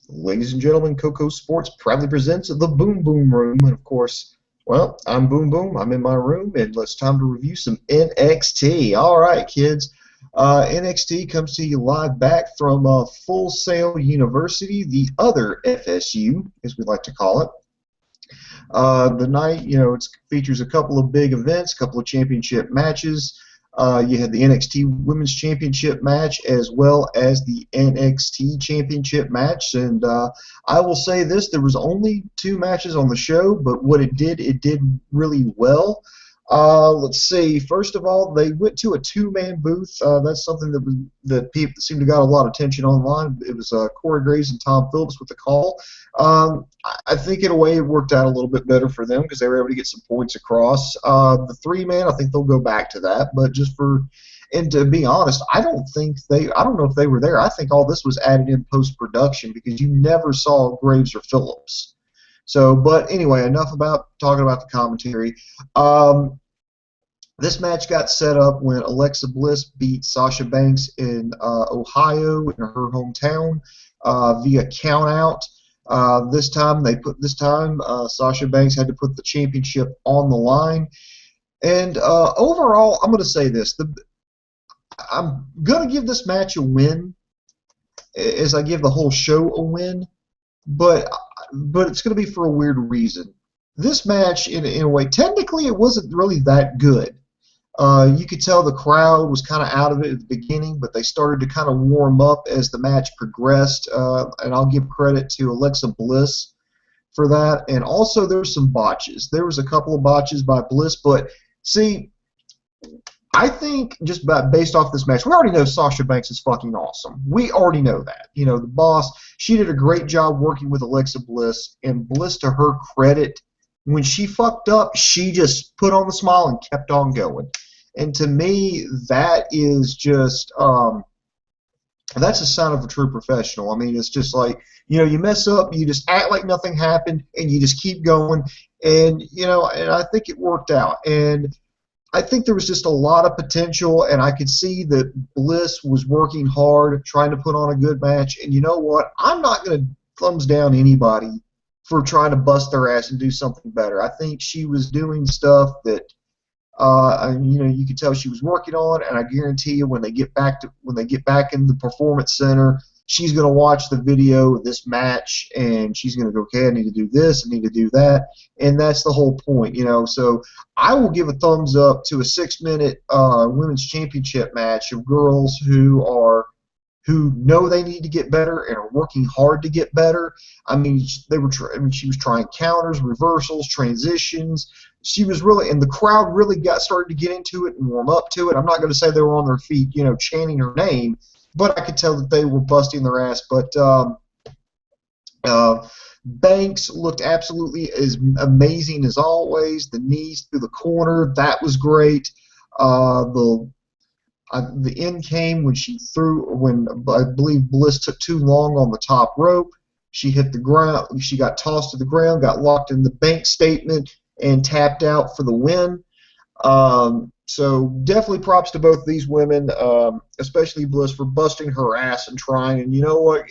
Ladies and gentlemen, Kocosports proudly presents the Boom Boom Room. And of course, well, I'm Boom Boom. I'm in my room, and it's time to review some NXT. All right, kids. NXT comes to you live back from Full Sail University, the other FSU, as we like to call it. The night, it features a couple of big events, a couple of championship matches. You had the NXT Women's Championship match as well as the NXT Championship match. And I will say this, there was only 2 matches on the show, but what it did really well. Let's see. First of all, they went to a 2-man booth. That's something that people seemed to got a lot of attention online. It was Corey Graves and Tom Phillips with the call. I think in a way it worked out a little bit better for them because they were able to get some points across. The 3-man, I think they'll go back to that. But and to be honest, I don't know if they were there. I think all this was added in post-production because you never saw Graves or Phillips. So, but anyway, enough about talking about the commentary. This match got set up when Alexa Bliss beat Sasha Banks in Ohio, in her hometown, via countout. This time Sasha Banks had to put the championship on the line. And overall, I'm going to say this: I'm going to give this match a win, as I give the whole show a win. But it's going to be for a weird reason. This match, in a way, technically it wasn't really that good. You could tell the crowd was kind of out of it at the beginning, but they started to kind of warm up as the match progressed. And I'll give credit to Alexa Bliss for that. And also there were some botches. There was a couple of botches by Bliss, but see, I think just based off this match, we already know Sasha Banks is fucking awesome. We already know that. You know, the boss, she did a great job working with Alexa Bliss, and Bliss, to her credit, when she fucked up, she just put on the smile and kept on going. And to me, that is just, that's a sign of a true professional. I mean, it's just like, you mess up, you just act like nothing happened, and you just keep going. And, and I think it worked out. And I think there was just a lot of potential, and I could see that Bliss was working hard, trying to put on a good match. And you know what? I'm not going to thumbs down anybody for trying to bust their ass and do something better. I think she was doing stuff that, you could tell she was working on, and I guarantee you when they get back in the Performance Center, she's going to watch the video of this match, and she's going to go, okay, I need to do this, I need to do that, and that's the whole point, So I will give a thumbs up to a 6-minute women's championship match of girls who know they need to get better and are working hard to get better. I mean, she was trying counters, reversals, transitions. She was really, and the crowd really started to get into it and warm up to it. I'm not going to say they were on their feet, chanting her name, but I could tell that they were busting their ass. But Banks looked absolutely as amazing as always. The knees through the corner, that was great. The end came when I believe Bliss took too long on the top rope. She hit the ground. She got tossed to the ground, got locked in the Bank statement, and tapped out for the win. So definitely props to both these women, especially Bliss, for busting her ass and trying. And you know what?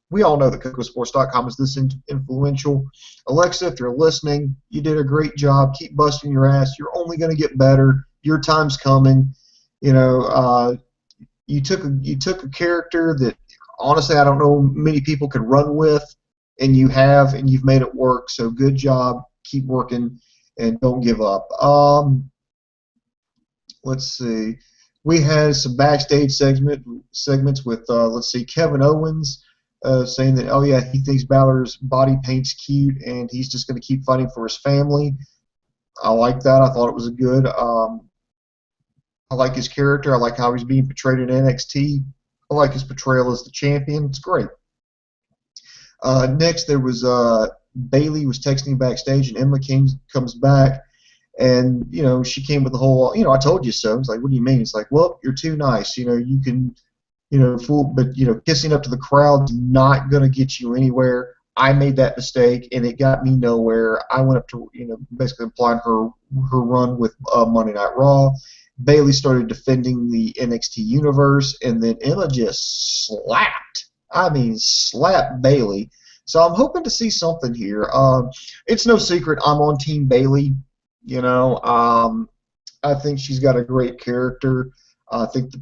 We all know that Kocosports.com is this influential. Alexa, if you're listening, you did a great job. Keep busting your ass. You're only going to get better. Your time's coming. You took a character that honestly I don't know many people could run with, and you've made it work. So good job. Keep working and don't give up. Let's see. We had some backstage segments with Kevin Owens saying that, oh yeah, he thinks Balor's body paint's cute and he's just going to keep fighting for his family. I like that. I thought it was a good. I like his character. I like how he's being portrayed in NXT. I like his portrayal as the champion. It's great. Next, there was Bayley was texting backstage, and Emma comes back, and she came with the whole, I told you so. It's like, what do you mean? It's like, well, you're too nice. You can, fool, but kissing up to the crowd's not gonna get you anywhere. I made that mistake, and it got me nowhere. I went up to, basically implying her run with Monday Night Raw. Bayley started defending the NXT universe, and then Emma just slapped I mean, slap Bailey. So I'm hoping to see something here. It's no secret I'm on Team Bailey. You know, I think she's got a great character. I think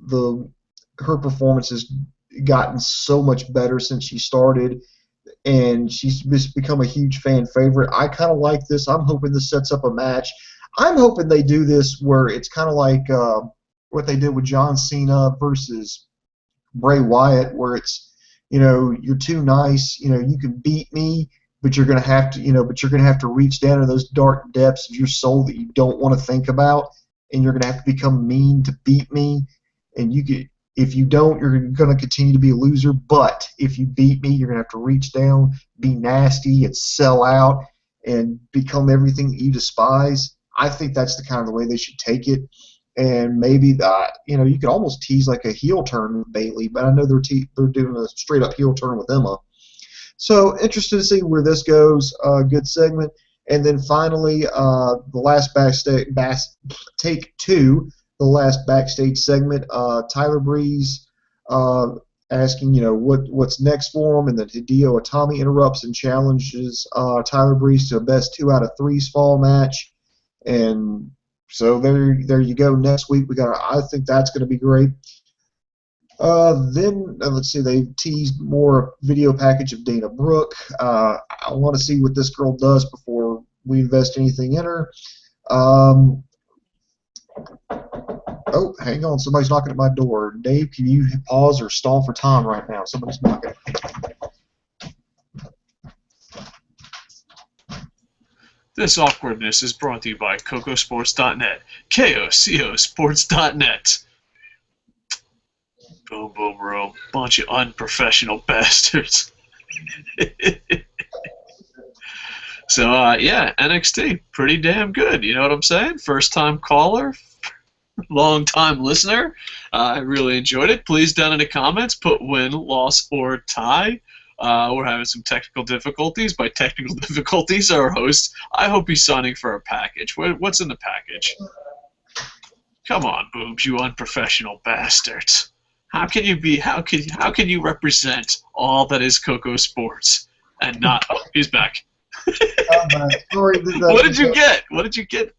the her performance has gotten so much better since she started, and she's just become a huge fan favorite. I kind of like this. I'm hoping this sets up a match. I'm hoping they do this where it's kind of like what they did with John Cena versus Bray Wyatt, where it's, you're too nice, you can beat me, but you're gonna have to, but you're gonna have to reach down to those dark depths of your soul that you don't want to think about, and you're gonna have to become mean to beat me, and if you don't, you're gonna continue to be a loser. But if you beat me, you're gonna have to reach down, be nasty, and sell out, and become everything that you despise. I think that's the kind of the way they should take it. And maybe that, you could almost tease like a heel turn with Bailey, but I know they're doing a straight up heel turn with Emma. So interested to see where this goes. Good segment. And then finally, the last take two, the last backstage segment. Tyler Breeze asking, what's next for him, and then Hideo Itami interrupts and challenges Tyler Breeze to a best 2 out of 3 fall match. And so there you go. Next week I think that's going to be great. Then let's see, they teased more video package of Dana Brooke. I want to see what this girl does before we invest anything in her. Oh, hang on, somebody's knocking at my door. Dave, can you pause or stall for time right now? Somebody's knocking. This awkwardness is brought to you by Kocosports.net. KOCOsports.net. Boom, boom, room. Bunch of unprofessional bastards. So, yeah, NXT. Pretty damn good. You know what I'm saying? First-time caller. Long-time listener. I really enjoyed it. Please, down in the comments, put win, loss, or tie. We're having some technical difficulties. By technical difficulties, our host, I hope he's signing for a package. What's in the package? Come on, boobs, you unprofessional bastards. How can you represent all that is Coco Sports and not? Oh, he's back. What did you get? What did you get?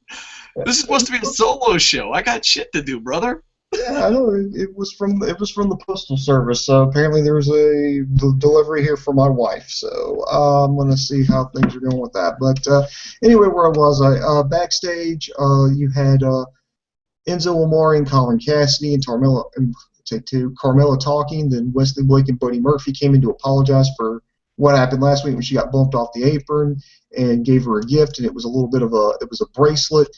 This is supposed to be a solo show. I got shit to do, brother. Yeah, I know. It was from the postal service. Apparently, there was a delivery here for my wife. So I'm gonna see how things are going with that. But anyway, where I was, backstage, you had Enzo Amore and Colin Cassidy and Carmella talking. Then Wesley Blake and Buddy Murphy came in to apologize for what happened last week when she got bumped off the apron, and gave her a gift, and it was a bracelet.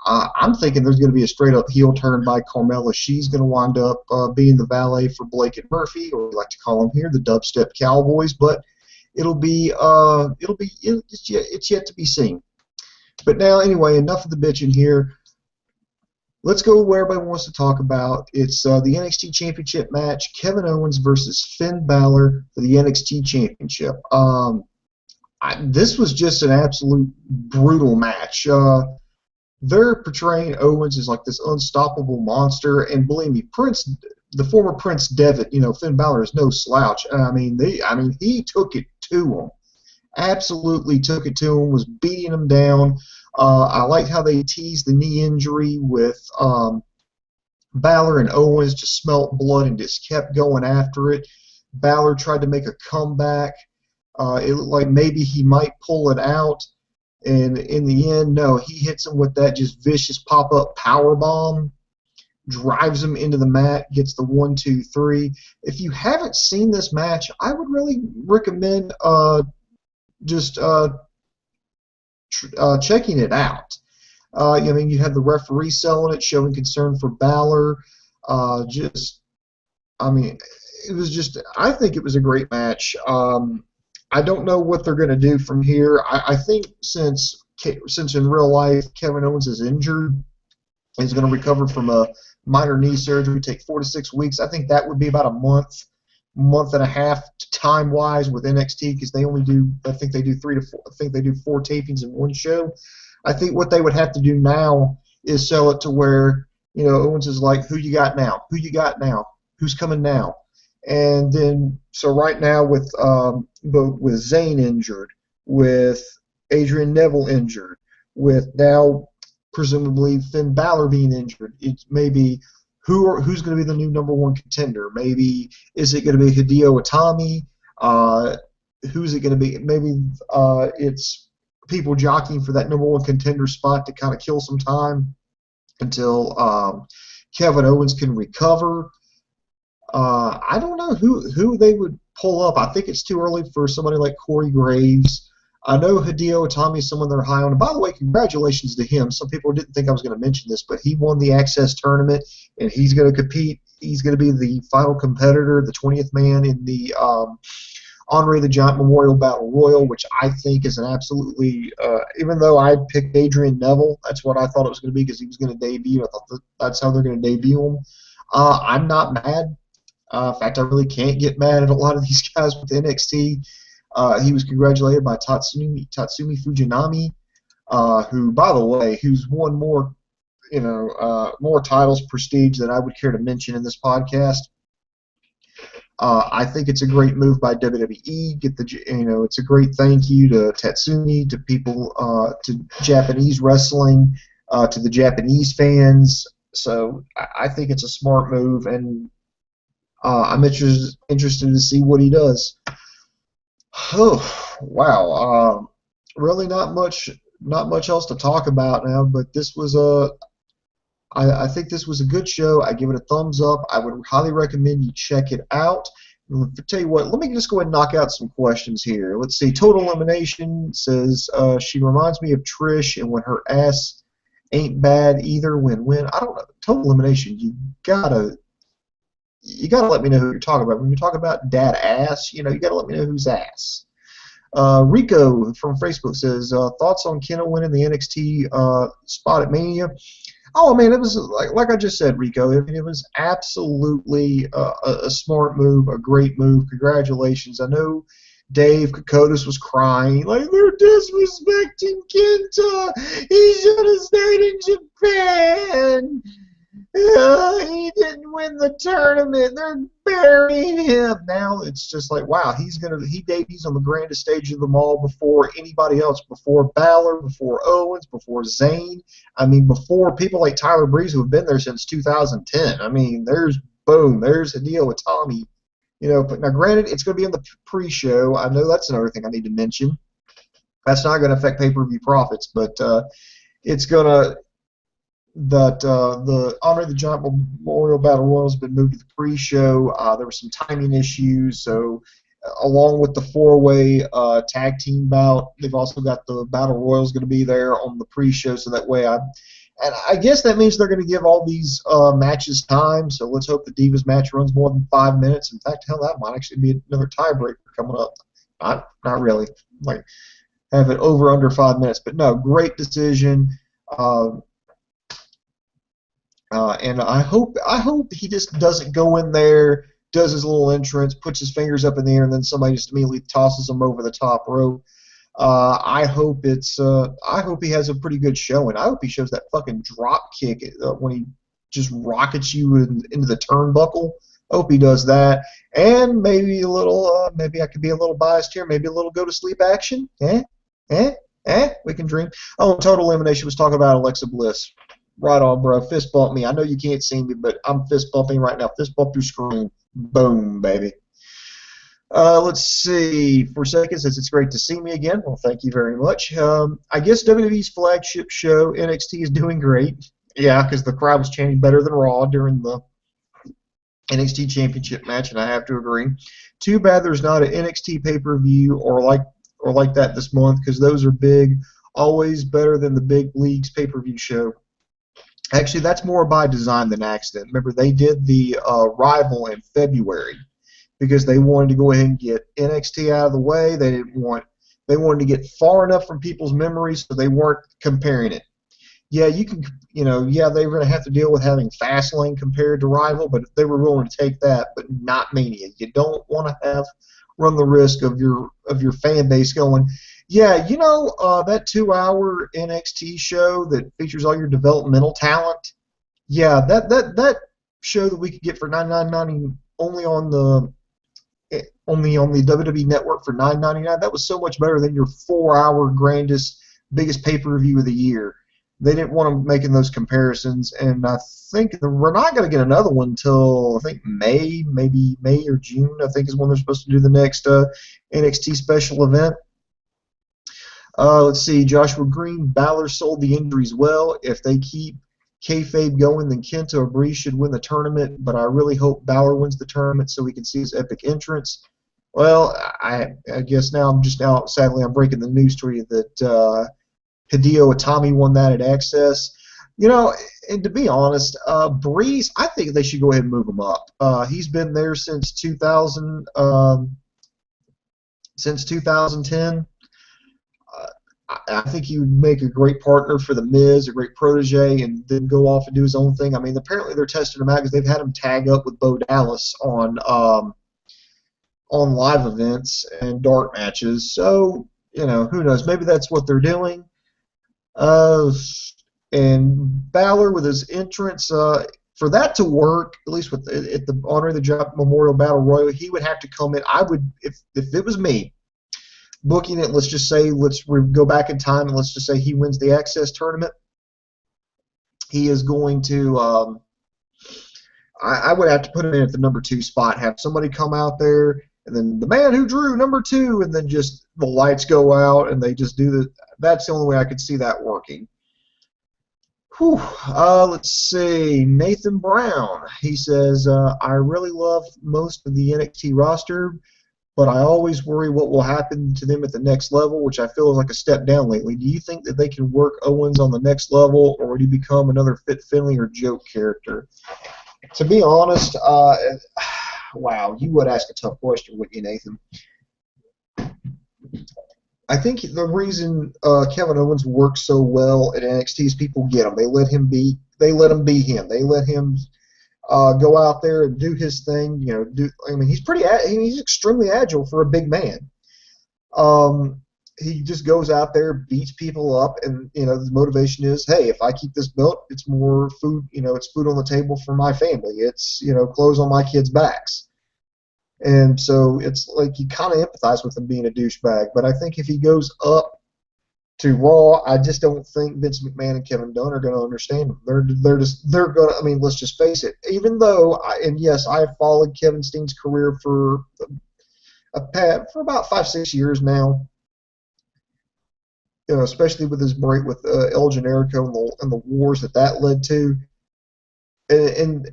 I'm thinking there's going to be a straight-up heel turn by Carmella. She's going to wind up being the valet for Blake and Murphy, or we like to call them here the Dubstep Cowboys. But it's yet to be seen. But now, anyway, enough of the bitching here. Let's go where everybody wants to talk about. It's the NXT Championship match: Kevin Owens versus Finn Balor for the NXT Championship. This was just an absolute brutal match. They're portraying Owens as like this unstoppable monster, and believe me, the former Prince Devitt, Finn Balor is no slouch. He took it to him, absolutely took it to him, was beating him down. I liked how they teased the knee injury with Balor, and Owens just smelt blood and just kept going after it. Balor tried to make a comeback. It looked like maybe he might pull it out. And in the end, no, he hits him with that just vicious pop-up power bomb, drives him into the mat, gets the 1, 2, 3. If you haven't seen this match, I would really recommend checking it out. You had the referee selling it, showing concern for Balor. I think it was a great match. I don't know what they're going to do from here. I think since in real life Kevin Owens is injured, he's going to recover from a minor knee surgery, take 4 to 6 weeks. I think that would be about a month and a half time-wise with NXT, because they only do, I think they do 3 to 4. I think they do 4 tapings in one show. I think what they would have to do now is sell it to where Owens is like, who you got now? Who you got now? Who's coming now? And then, so right now with Zayn injured, with Adrian Neville injured, with now presumably Finn Balor being injured, it's maybe who's going to be the new number one contender? Maybe is it going to be Hideo Itami? Who's it going to be? Maybe it's people jockeying for that number one contender spot to kind of kill some time until Kevin Owens can recover. I don't know who they would pull up. I think it's too early for somebody like Corey Graves. I know Hideo Itami is someone they're high on. And by the way, congratulations to him. Some people didn't think I was going to mention this, but he won the Access Tournament, and he's going to compete. He's going to be the final competitor, the 20th man in the Andre the Giant Memorial Battle Royal, which I think is an absolutely, even though I picked Adrian Neville, that's what I thought it was going to be because he was going to debut. I thought that's how they're going to debut him. I'm not mad. In fact, I really can't get mad at a lot of these guys with NXT. He was congratulated by Tatsumi Fujinami, who, by the way, who's won more, more titles, prestige than I would care to mention in this podcast. I think it's a great move by WWE. It's a great thank you to Tatsumi, to people, to Japanese wrestling, to the Japanese fans. So I think it's a smart move, and I'm interested to see what he does. Oh, wow. Really not much else to talk about now, but this was I think this was a good show. I give it a thumbs up. I would highly recommend you check it out. I'll tell you what, let me just go ahead and knock out some questions here. Let's see. Total Elimination says she reminds me of Trish, and when her ass ain't bad either. Win-win. I don't know. Total Elimination. You gotta let me know who you're talking about. When you talk about dad ass, you gotta let me know whose ass. Rico from Facebook says thoughts on Kenna winning the NXT spot at Mania. Oh man, it was like I just said, Rico. I mean, it was absolutely a smart move, a great move. Congratulations. I know Dave Kokotis was crying, like, they're disrespecting Kenta. He should have stayed in Japan. He didn't win the tournament. They're burying him. Now it's just like, wow, he debuts on the grandest stage of them all before anybody else, before Balor, before Owens, before Zayn. I mean, before people like Tyler Breeze who have been there since 2010. I mean, there's Hideo Itami. But now granted, it's going to be in the pre-show. I know that's another thing I need to mention. That's not going to affect pay-per-view profits, but it's going to. The Andre the Giant Memorial Battle Royal has been moved to the pre-show. There were some timing issues, so along with the four-way tag team bout, they've also got the Battle Royals going to be there on the pre-show, so that way I guess that means they're going to give all these matches time, so let's hope the Divas match runs more than 5 minutes. In fact, hell, that might actually be another tiebreaker coming up. Not really. Like, have it over under 5 minutes. But no, great decision. And I hope he just doesn't go in there, does his little entrance, puts his fingers up in the air, and then somebody just immediately tosses him over the top rope. I hope he has a pretty good showing. I hope he shows that fucking drop kick when he just rockets you into the turnbuckle. I hope he does that. And maybe a little, maybe I could be a little biased here, maybe a little go to sleep action. We can dream. Oh, Total Elimination was talking about Alexa Bliss. Right on, bro. Fist bump me. I know you can't see me, but I'm fist bumping right now. Fist bump your screen. Boom, baby. Let's see. For a second, says it's great to see me again. Well, thank you very much. I guess WWE's flagship show, NXT, is doing great. Yeah, because the crowd was chanting better than Raw during the NXT Championship match, and I have to agree. Too bad there's not an NXT pay-per-view or like that this month, because those are big. Always better than the big league's pay-per-view show. Actually, that's more by design than accident. Remember, they did the Rival in February because they wanted to go ahead and get NXT out of the way. They wanted to get far enough from people's memories so they weren't comparing it. Yeah, they were going to have to deal with having Fastlane compared to Rival, but if they were willing to take that, but not Mania. You don't want to run the risk of your fan base going, yeah, that 2-hour NXT show that features all your developmental talent. Yeah, that show that we could get for $99.99 only on the WWE Network for $9.99. That was so much better than your 4-hour grandest, biggest pay-per-view of the year. They didn't want them making those comparisons, and I think we're not going to get another one until I think maybe May or June. I think is when they're supposed to do the next NXT special event. Let's see, Joshua Green, Balor sold the injuries well. If they keep kayfabe going, then Kenta or Bree should win the tournament, but I really hope Balor wins the tournament so we can see his epic entrance. Well, I guess sadly, I'm breaking the news to you that Hideo Itami won that at Access. You know, and to be honest, Breeze, I think they should go ahead and move him up. He's been there since 2010. I think he would make a great partner for The Miz, a great protege, and then go off and do his own thing. I mean, apparently they're testing him out because they've had him tag up with Bo Dallas on live events and dark matches. So, you know, who knows? Maybe that's what they're doing. And Balor with his entrance, for that to work, at least at the Honor of the Job Memorial Battle Royal, he would have to come in. I would, if it was me, booking it, let's just say, go back in time and let's just say he wins the Access tournament. He is going to, I would have to put him in at the number 2 spot, have somebody come out there, and then the man who drew number 2, and then just the lights go out and they just do the. That's the only way I could see that working. Whew. Let's see. Nathan Brown. He says, I really love most of the NXT roster, but I always worry what will happen to them at the next level, which I feel is like a step down lately. Do you think that they can work Owens on the next level, or would he become another Fit Finley or joke character? To be honest, wow, you would ask a tough question, wouldn't you, Nathan? I think the reason Kevin Owens works so well at NXT is people get him. They let him be him. They let him go out there and do his thing. You know, he's extremely agile for a big man. He just goes out there, beats people up, and you know, the motivation is, hey, if I keep this belt, it's more food. You know, it's food on the table for my family. It's, you know, clothes on my kids' backs. And so it's like you kind of empathize with him being a douchebag. But I think if he goes up to Raw, I just don't think Vince McMahon and Kevin Dunn are going to understand him. They're going to. I mean, let's just face it. Even though, yes, I have followed Kevin Steen's career for about 5-6 years now. You know, especially with his break with El Generico and the wars that led to. And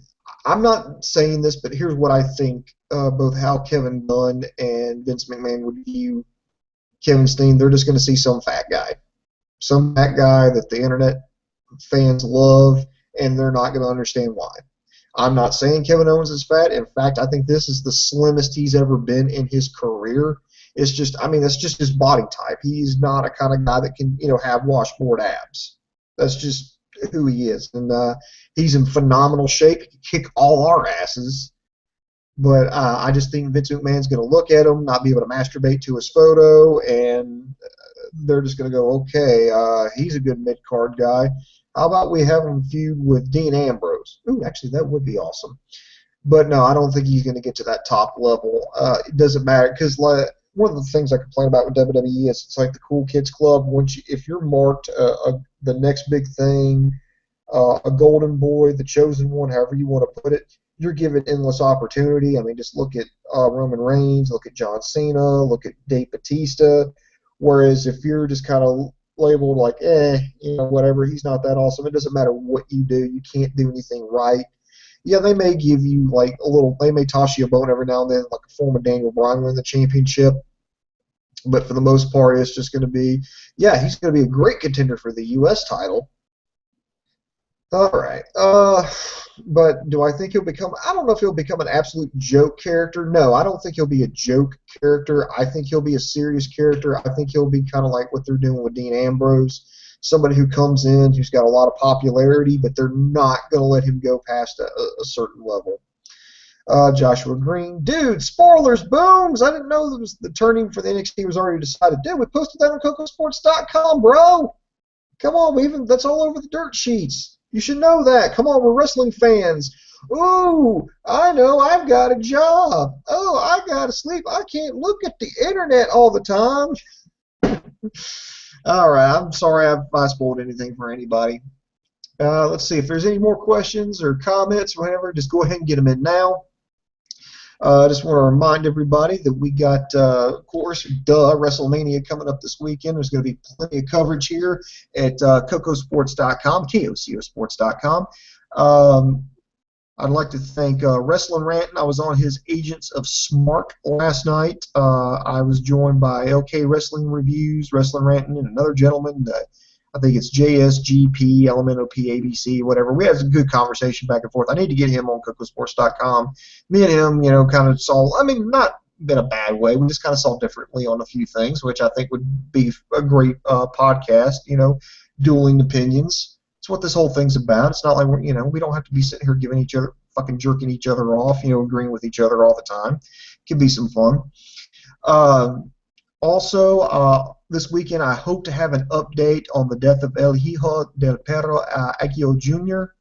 I'm not saying this, but here's what I think. Both how Kevin Dunn and Vince McMahon would view Kevin Steen. They're just going to see some fat guy that the internet fans love, and they're not going to understand why. I'm not saying Kevin Owens is fat. In fact, I think this is the slimmest he's ever been in his career. It's just, I mean, that's just his body type. He's not a kind of guy that can, you know, have washboard abs. That's just who he is, and he's in phenomenal shape. He can kick all our asses. But I just think Vince McMahon's going to look at him, not be able to masturbate to his photo, and they're just going to go, okay, he's a good mid-card guy. How about we have him feud with Dean Ambrose? Ooh, actually, that would be awesome. But no, I don't think he's going to get to that top level. It doesn't matter, because one of the things I complain about with WWE is it's like the Cool Kids Club. If you're marked the next big thing, a golden boy, the chosen one, however you want to put it, you're given endless opportunity. I mean, just look at Roman Reigns, look at John Cena, look at Dave Bautista. Whereas if you're just kind of labeled like, you know, whatever, he's not that awesome, it doesn't matter what you do, you can't do anything right. Yeah, they may give you like they may toss you a bone every now and then, like a form of Daniel Bryan winning the championship. But for the most part, it's just going to be, yeah, he's going to be a great contender for the U.S. title. All right. But do I think he'll become, I don't know if he'll become an absolute joke character. No, I don't think he'll be a joke character. I think he'll be a serious character. I think he'll be kind of like what they're doing with Dean Ambrose, somebody who comes in, who's got a lot of popularity, but they're not going to let him go past a certain level. Joshua Green, dude, spoilers, booms. I didn't know the turning for the NXT was already decided. Dude, we posted that on Kocosports.com, bro. Come on, that's all over the dirt sheets. You should know that. Come on, we're wrestling fans. Oh, I know, I've got a job. Oh, I got to sleep. I can't look at the internet all the time. All right, I'm sorry if I spoiled anything for anybody. Let's see if there's any more questions or comments, or whatever. Just go ahead and get them in now. I just want to remind everybody that we got, of course, WrestleMania coming up this weekend. There's going to be plenty of coverage here at Kocosports.com, KOCOsports.com. I'd like to thank Wrestling Rantin. I was on his Agents of Smart last night. I was joined by LK Wrestling Reviews, Wrestling Rantin, and another gentleman. I think it's JSGP, LMNOP, ABC, whatever. We had a good conversation back and forth. I need to get him on Kocosports.com. Me and him, kind of saw, not in a bad way. We just kind of saw differently on a few things, which I think would be a great podcast, dueling opinions. It's what this whole thing's about. It's not like we don't have to be sitting here giving each other, fucking jerking each other off, agreeing with each other all the time. It can be some fun. Also, this weekend I hope to have an update on the death of El Hijo del Perro Aquio Jr.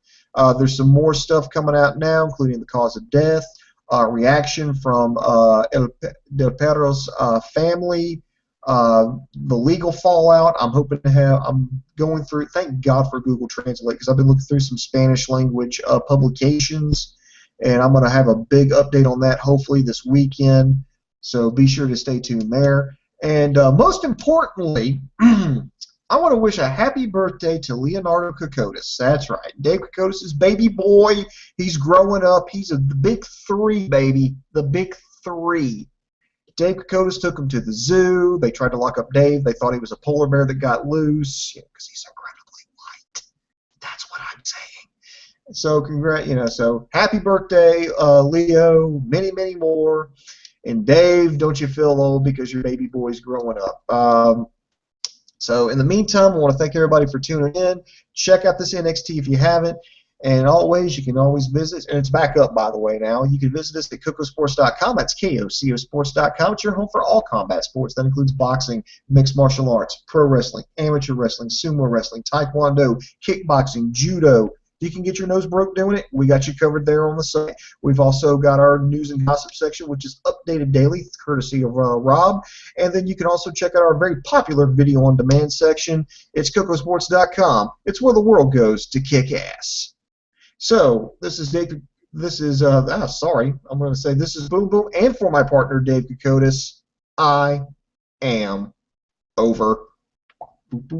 There's some more stuff coming out now, including the cause of death, reaction from del Perro's family, the legal fallout. I'm going through, thank God for Google Translate, because I've been looking through some Spanish language publications, and I'm going to have a big update on that hopefully this weekend, so be sure to stay tuned there. And most importantly, I want to wish a happy birthday to Leonardo Kocotis. That's right. Dave Kocotis' baby boy. He's growing up. He's the big three, baby. The big three. Dave Kocotis took him to the zoo. They tried to lock up Dave. They thought he was a polar bear that got loose because he's incredibly white. That's what I'm saying. So, so happy birthday, Leo. Many, many more. And Dave, don't you feel old because your baby boy's growing up. So in the meantime, I want to thank everybody for tuning in. Check out this NXT if you haven't. And always, you can always visit, and it's back up, by the way, now. You can visit us at Kocosports.com. That's KOCOsports.com. It's your home for all combat sports. That includes boxing, mixed martial arts, pro wrestling, amateur wrestling, sumo wrestling, taekwondo, kickboxing, judo. You can get your nose broke doing it. We got you covered there on the site. We've also got our news and gossip section, which is updated daily, courtesy of Rob. And then you can also check out our very popular video on demand section. It's Kocosports.com. It's where the world goes to kick ass. So this is Dave. This is I'm going to say this is Boom Boom, and for my partner Dave Kocotis, I am over. Boop, boop.